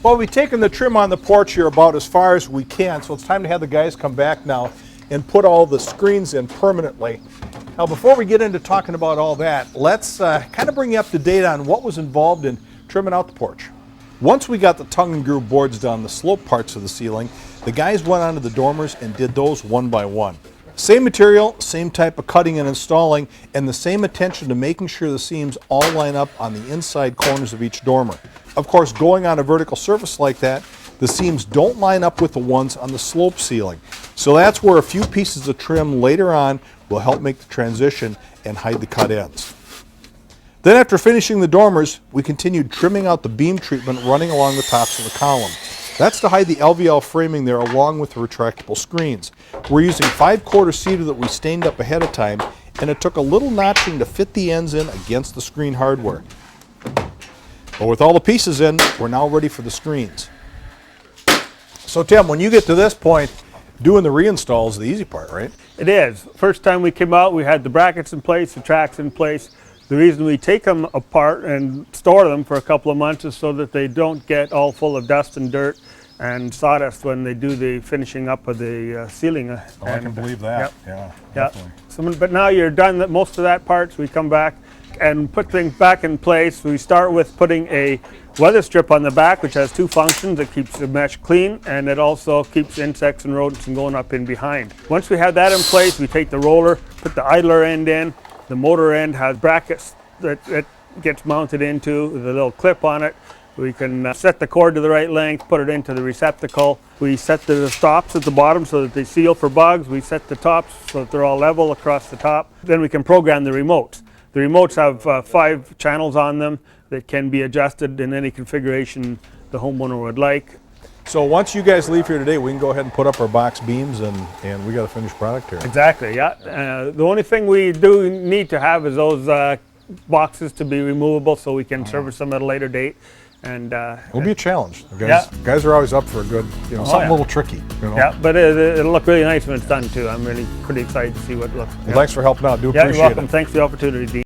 Well, we've taken the trim on the porch here about as far as we can, so it's time to have the guys come back now and put all the screens in permanently. Now, before we get into talking about all that, let's kind of bring you up to date on what was involved in trimming out the porch. Once we got the tongue and groove boards done, the slope parts of the ceiling, the guys went onto the dormers and did those one by one. Same material, same type of cutting and installing, and the same attention to making sure the seams all line up on the inside corners of each dormer. Of course, going on a vertical surface like that, the seams don't line up with the ones on the slope ceiling. So that's where a few pieces of trim later on will help make the transition and hide the cut ends. Then after finishing the dormers, we continued trimming out the beam treatment running along the tops of the column. That's to hide the LVL framing there along with the retractable screens. We're using 5/4 cedar that we stained up ahead of time, and it took a little notching to fit the ends in against the screen hardware. But with all the pieces in, we're now ready for the screens. So Tim, when you get to this point, doing the reinstall is the easy part, right? It is. First time we came out, we had the brackets in place, the tracks in place. The reason we take them apart and store them for a couple of months is so that they don't get all full of dust and dirt and sawdust when they do the finishing up of the ceiling. Oh, I can believe that. Yep. Yeah, definitely. So, but now you're done most of that parts, we come back and put things back in place. We start with putting a weather strip on the back, which has two functions. It keeps the mesh clean, and it also keeps insects and rodents from going up in behind. Once we have that in place, we take the roller, put the idler end in. The motor end has brackets that it gets mounted into with a little clip on it. We can set the cord to the right length, put it into the receptacle. We set the stops at the bottom so that they seal for bugs. We set the tops so that they're all level across the top. Then we can program the remotes. The remotes have 5 channels on them that can be adjusted in any configuration the homeowner would like. So once you guys leave here today, we can go ahead and put up our box beams and we got a finished product here. Exactly, yeah. The only thing we do need to have is those boxes to be removable so we can service them at a later date. And it'll be a challenge. Guys are always up for a good, something a little tricky. Yeah, but it'll look really nice when it's done too. I'm really pretty excited to see what it looks like. Well, thanks for helping out. Do appreciate it. You're welcome. Thanks for the opportunity, Dean.